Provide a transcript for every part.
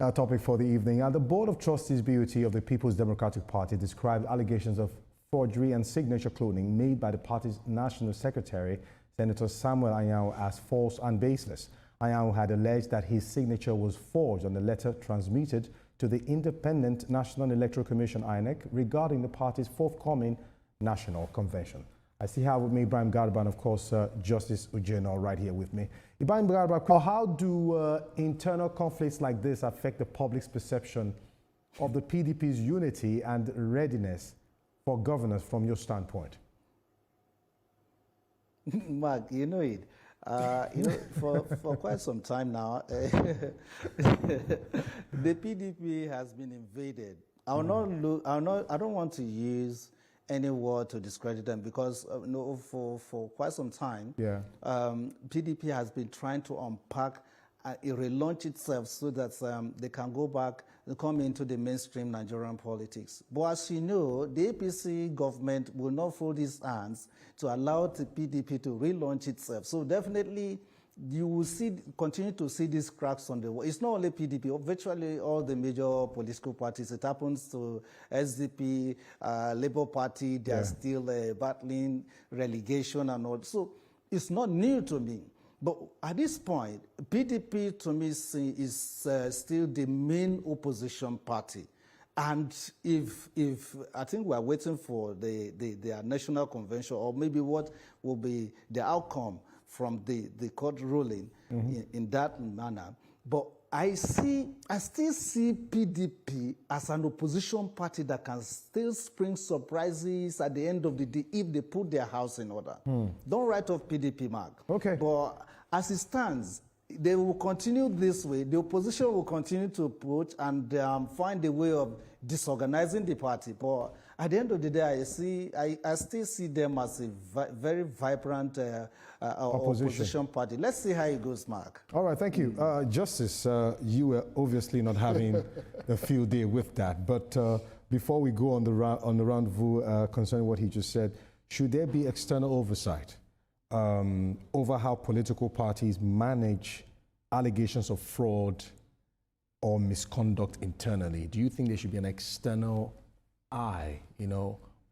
Our topic for the evening. The Board of Trustees BoT of the People's Democratic Party described allegations of forgery and signature cloning made by the party's National Secretary, Senator Samuel Anyanwu, as false and baseless. Anyanwu had alleged that his signature was forged on a letter transmitted to the Independent National Electoral Commission (INEC) regarding the party's forthcoming national convention. I see how with me Ibrahim Garba and, of course, Justice Ujeno right here with me. Ibrahim Garba, how do internal conflicts like this affect the public's perception of the PDP's unity and readiness for governance from your standpoint? Mark, you know it. For quite some time now, the PDP has been invaded. I don't want to use any word to discredit them because for quite some time, PDP has been trying to unpack relaunch itself so that they can go back and come into the mainstream Nigerian politics. But as you know, the APC government will not fold its hands to allow the PDP to relaunch itself. So definitely, you will continue to see these cracks on the wall. It's not only PDP, virtually all the major political parties. It happens to SDP, Labour Party, they are still battling relegation and all. So it's not new to me. But at this point, PDP to me is still the main opposition party. And if I think we are waiting for their national convention, or maybe what will be the outcome from the court ruling in that manner. But I still see PDP as an opposition party that can still spring surprises at the end of the day if they put their house in order. Don't write off PDP, Mark. Okay. But as it stands, they will continue this way. The opposition will continue to approach and find a way of disorganizing the party. But at the end of the day, I still see them as a very vibrant opposition party. Let's see how it goes, Mark. All right, thank you. Justice, you were obviously not having a field day with that. But before we go on the rendezvous concerning what he just said, should there be external oversight over how political parties manage allegations of fraud or misconduct internally? Do you think there should be an external eye,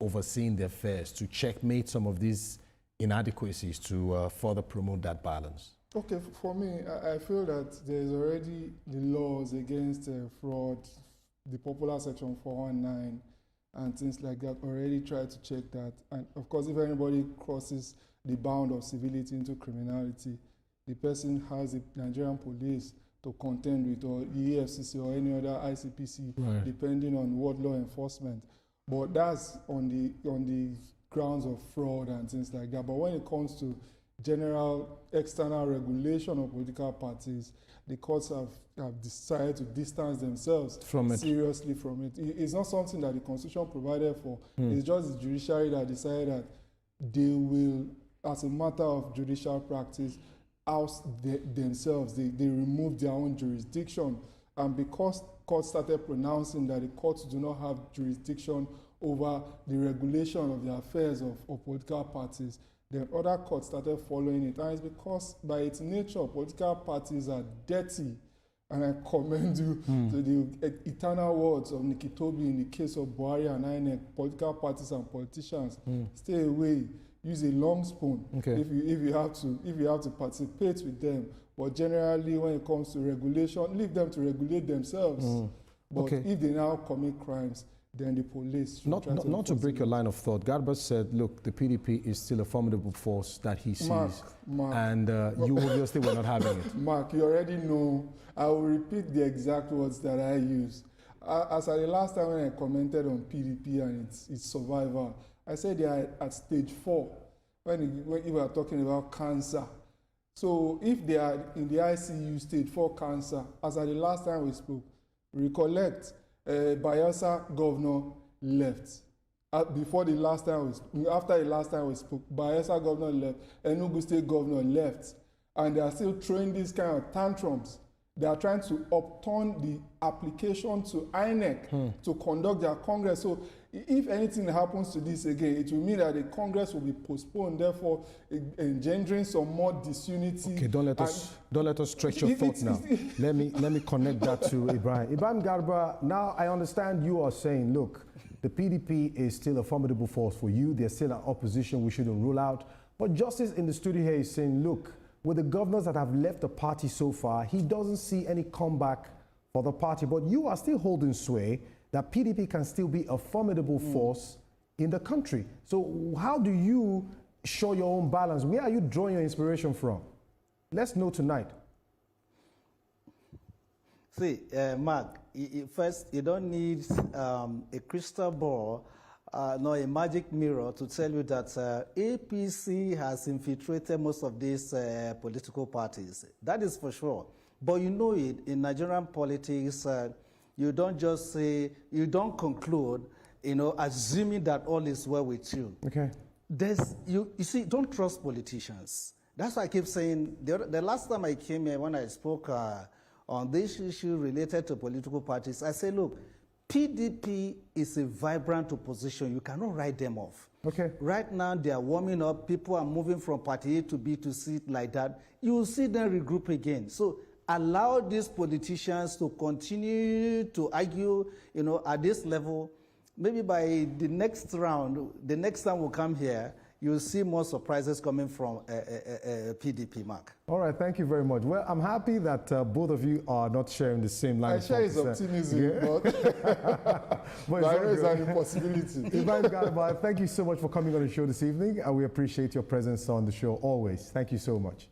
overseeing their affairs to checkmate some of these inadequacies to further promote that balance? Okay, for me, I feel that there's already the laws against fraud, the popular section 419 and things like that already try to check that. And of course, if anybody crosses the bound of civility into criminality, the person has the Nigerian police to contend with, or the EFCC or any other ICPC, depending on what law enforcement. But that's on the grounds of fraud and things like that. But when it comes to general external regulation of political parties, the courts have decided to distance themselves seriously from it. It's not something that the Constitution provided for. It's just the judiciary that decided that they will, as a matter of judicial practice, oust themselves. They remove their own jurisdiction. And because courts started pronouncing that the courts do not have jurisdiction over the regulation of the affairs of political parties, then other courts started following it. And it's because by its nature, political parties are dirty. And I commend you to the eternal words of Nikitobi in the case of Buhari and INEC, political parties and politicians. Stay away. Use a long spoon if you have to participate with them. But generally, when it comes to regulation, leave them to regulate themselves. But if they now commit crimes, then the police should not to break your line of thought. Garba said, look, the PDP is still a formidable force that he sees. Mark, and you obviously were not having it. Mark, you already know. I will repeat the exact words that I used. As at the last time when I commented on PDP and its survival, I said they are at stage 4 when we are talking about cancer. So if they are in the ICU stage 4 cancer, as at the last time we spoke, recollect, Bayelsa governor left. After the last time we spoke, Bayelsa governor left, Enugu state governor left, and they are still throwing these kind of tantrums they are trying to upturn the application to INEC to conduct their Congress. So if anything happens to this again, it will mean that the Congress will be postponed, therefore engendering some more disunity. Okay, don't let us stretch your thoughts now. Let me connect that to Ibrahim. Ibrahim Garba, now I understand you are saying, look, the PDP is still a formidable force for you. They're still an opposition we shouldn't rule out. But Justice in the studio here is saying, look, with the governors that have left the party so far, he doesn't see any comeback for the party. But you are still holding sway that PDP can still be a formidable force in the country. So how do you show your own balance? Where are you drawing your inspiration from? Let's know tonight. See, Mark, first, you don't need a crystal ball nor a magic mirror to tell you that APC has infiltrated most of these political parties. That is for sure. But you know it, in Nigerian politics, you don't just say, you don't conclude, assuming that all is well with you. Okay. You see, don't trust politicians. That's why I keep saying, the last time I came here, when I spoke on this issue related to political parties, I said, look, PDP is a vibrant opposition. You cannot write them off. Okay. Right now, they are warming up. People are moving from party A to B to C like that. You will see them regroup again. So allow these politicians to continue to argue, at this level. Maybe by the next round, the next time we'll come here, you'll see more surprises coming from PDP, Mark. All right, thank you very much. Well, I'm happy that both of you are not sharing the same line. I share his optimism, yeah. but there is an impossibility. Ibrahim Garba, thank you so much for coming on the show this evening, and we appreciate your presence on the show always. Thank you so much.